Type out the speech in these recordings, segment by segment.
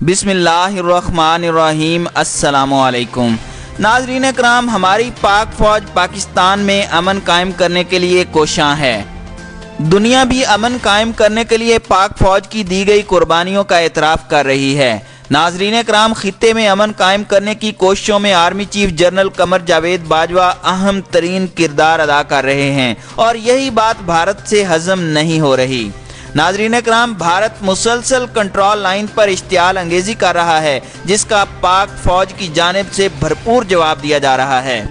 بسم اللہ الرحمن الرحیم۔ السلام علیکم ناظرین کرام، ہماری پاک فوج پاکستان میں امن قائم کرنے کے لیے کوشاں ہے۔ دنیا بھی امن قائم کرنے کے لیے پاک فوج کی دی گئی قربانیوں کا اعتراف کر رہی ہے۔ ناظرین کرام، خطے میں امن قائم کرنے کی کوششوں میں army chief general Qamar Javed Bajwa اہم ترین کردار ادا کر رہے ہیں، اور یہی بات بھارت سے ہضم نہیں ہو رہی۔ ناظرین کرام، بھارت مسلسل کنٹرول لائن پر اشتعال انگیزی کر رہا ہے، جس کا پاک فوج کی جانب سے بھرپور جواب دیا جا رہا ہے۔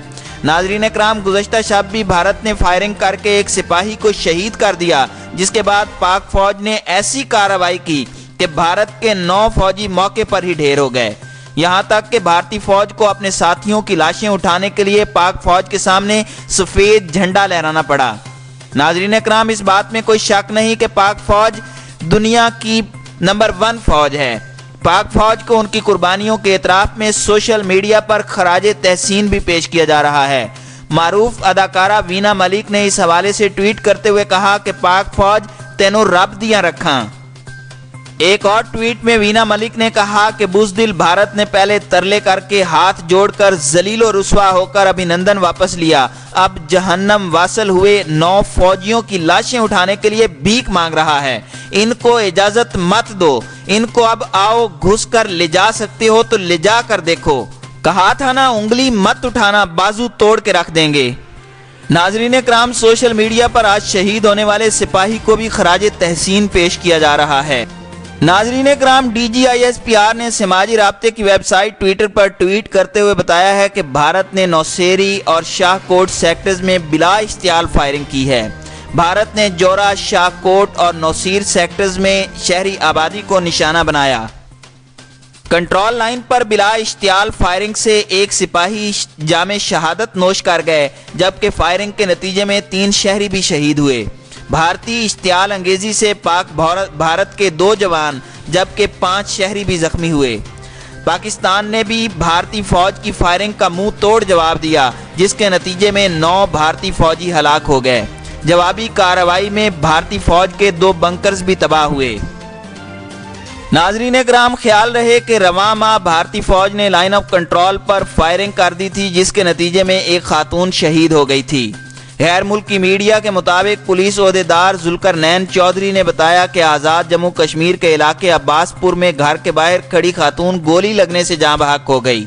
ناظرین کرام، گزشتہ شب بھی بھارت نے فائرنگ کر کے ایک سپاہی کو شہید کر دیا، جس کے بعد پاک فوج نے ایسی کارروائی کی کہ بھارت کے 9 فوجی موقع پر ہی ڈھیر ہو گئے۔ یہاں تک کہ بھارتی فوج کو اپنے ساتھیوں کی لاشیں اٹھانے کے لیے پاک فوج کے سامنے سفید جھنڈا لہرانا پڑا۔ ناظرین اکرام، اس بات میں کوئی شک نہیں کہ پاک فوج دنیا کی نمبر 1 فوج ہے۔ پاک فوج کو ان کی قربانیوں کے اعتراف میں سوشل میڈیا پر خراج تحسین بھی پیش کیا جا رہا ہے۔ معروف اداکارہ وینا ملک نے اس حوالے سے ٹویٹ کرتے ہوئے کہا کہ پاک فوج تینوں رب دیاں رکھاں۔ ایک اور ٹویٹ میں وینا ملک نے کہا کہ بزدل بھارت نے پہلے ترلے کر کے ہاتھ جوڑ کر ذلیل و رسوا ہو کر ابھینندن واپس لیا، اب جہنم واصل ہوئے 9 فوجیوں کی لاشیں اٹھانے کے لیے بھیک مانگ رہا ہے۔ ان کو اجازت مت دو، ان کو اب آؤ گھس کر لے جا سکتے ہو تو لے جا کر دیکھو، کہا تھا نا انگلی مت اٹھانا، بازو توڑ کے رکھ دیں گے۔ ناظرین کرام، سوشل میڈیا پر آج شہید ہونے والے سپاہی کو بھی خراج تحسین پیش کیا جا رہا ہے۔ ناظرین کرام، D G I S P R نے سماجی رابطے کی ویب سائٹ ٹویٹر پر ٹویٹ کرتے ہوئے بتایا ہے کہ بھارت نے نوسیری اور شاہ کوٹ سیکٹرز میں بلا اشتعال فائرنگ کی ہے۔ بھارت نے جورا، شاہ کوٹ اور نوسیر سیکٹرز میں شہری آبادی کو نشانہ بنایا۔ کنٹرول لائن پر بلا اشتعال فائرنگ سے ایک سپاہی جام شہادت نوش کر گئے، جبکہ فائرنگ کے نتیجے میں 3 شہری بھی شہید ہوئے۔ بھارتی اشتعال انگیزی سے پاک بھارت کے 2 جوان جبکہ 5 شہری بھی زخمی ہوئے۔ پاکستان نے بھی بھارتی فوج کی فائرنگ کا منہ توڑ جواب دیا، جس کے نتیجے میں 9 بھارتی فوجی ہلاک ہو گئے۔ جوابی کارروائی میں بھارتی فوج کے 2 بنکرز بھی تباہ ہوئے۔ ناظرین کرام، خیال رہے کہ رواں ماہ بھارتی فوج نے line of control per firing کر دی تھی، جس کے نتیجے میں ایک خاتون شہید ہو گئی تھی۔ غیر ملکی میڈیا کے مطابق پولیس عہدیدار ذوالقرنین چودھری نے بتایا کہ آزاد جموں کشمیر کے علاقے عباس پور میں گھر کے باہر کھڑی خاتون گولی لگنے سے جاں بحق ہو گئی۔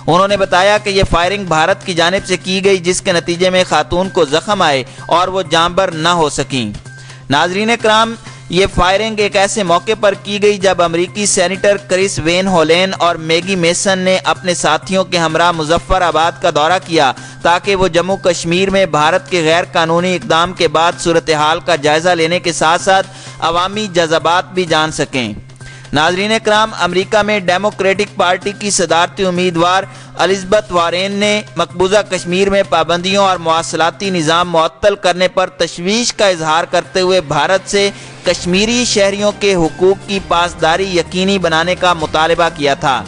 انہوں نے بتایا کہ یہ فائرنگ بھارت کی جانب سے کی گئی، جس کے نتیجے میں خاتون کو زخم آئے اور وہ جاں بحق نہ ہو سکیں۔ ناظرین کرام، یہ فائرنگ ایک ایسے موقع پر کی گئی جب امریکی سینیٹر کرس وین ہولین اور میگی میسن نے اپنے ساتھیوں کے ہمراہ مظفر آباد کا دورہ کیا، تاکہ وہ جموں کشمیر میں بھارت کے غیر قانونی اقدام کے بعد صورتحال کا جائزہ لینے کے ساتھ ساتھ عوامی جذبات بھی جان سکیں۔ ناظرین کرام، امریکہ میں ڈیموکریٹک پارٹی کی صدارتی امیدوار الزبتھ وارین نے مقبوضہ کشمیر میں پابندیوں اور مواصلاتی نظام معطل کرنے پر تشویش کا اظہار کرتے ہوئے بھارت سے کشمیری شہریوں کے حقوق کی پاسداری یقینی بنانے کا مطالبہ کیا تھا۔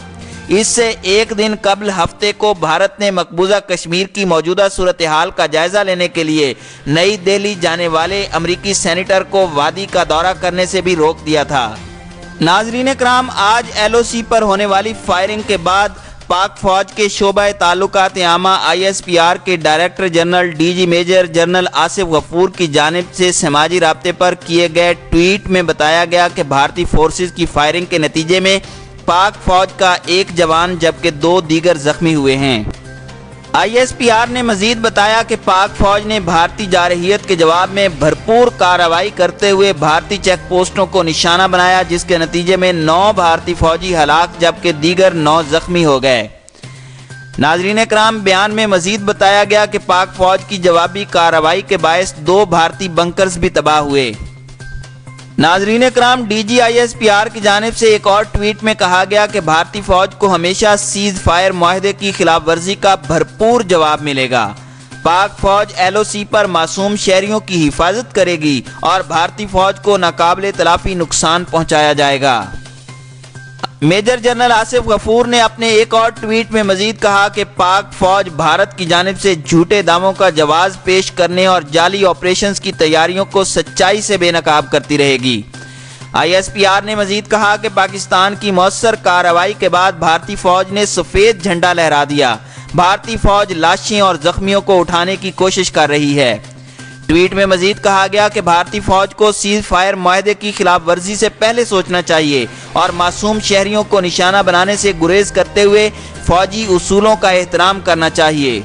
اس سے ایک دن قبل ہفتے کو بھارت نے مقبوضہ کشمیر کی موجودہ صورتحال کا جائزہ لینے کے لیے نئی دہلی جانے والے امریکی سینیٹر کو وادی کا دورہ کرنے سے بھی روک دیا تھا۔ ناظرین کرام، آج ایل او سی پر ہونے والی فائرنگ کے بعد پاک فوج کے شعبہ تعلقات عامہ آئی ایس پی آر کے director general D G major general Asif Ghafoor کی جانب سے سماجی رابطے پر کیے گئے ٹویٹ میں بتایا گیا کہ بھارتی فورسز کی فائرنگ کے نتیجے میں پاک فوج کا 1 جوان جبکہ 2 دیگر زخمی ہوئے ہیں۔ آئی ایس پی آر نے مزید بتایا کہ پاک فوج نے بھارتی جارحیت کے جواب میں بھرپور کارروائی کرتے ہوئے بھارتی چیک پوسٹوں کو نشانہ بنایا، جس کے نتیجے میں 9 بھارتی فوجی ہلاک جبکہ دیگر 9 زخمی ہو گئے۔ ناظرین کرام، بیان میں مزید بتایا گیا کہ پاک فوج کی جوابی کارروائی کے باعث 2 بھارتی بنکرز بھی تباہ ہوئے۔ ناظرین کرام، D G I S P R کی جانب سے ایک اور ٹویٹ میں کہا گیا کہ بھارتی فوج کو ہمیشہ سیز فائر معاہدے کی خلاف ورزی کا بھرپور جواب ملے گا۔ پاک فوج ایل او سی پر معصوم شہریوں کی حفاظت کرے گی اور بھارتی فوج کو ناقابل تلافی نقصان پہنچایا جائے گا۔ میجر جنرل آصف غفور نے اپنے ایک اور ٹویٹ میں مزید کہا کہ پاک فوج بھارت کی جانب سے جھوٹے دعووں کا جواز پیش کرنے اور جعلی آپریشنز کی تیاریوں کو سچائی سے بے نقاب کرتی رہے گی۔ ISPR نے مزید کہا کہ پاکستان کی مؤثر کارروائی کے بعد بھارتی فوج نے سفید جھنڈا لہرا دیا۔ بھارتی فوج لاشیں اور زخمیوں کو اٹھانے کی کوشش کر رہی ہے۔ ٹویٹ میں مزید کہا گیا کہ بھارتی فوج کو سیز فائر معاہدے کی خلاف ورزی سے پہلے سوچنا چاہیے اور معصوم شہریوں کو نشانہ بنانے سے گریز کرتے ہوئے فوجی اصولوں کا احترام کرنا چاہیے۔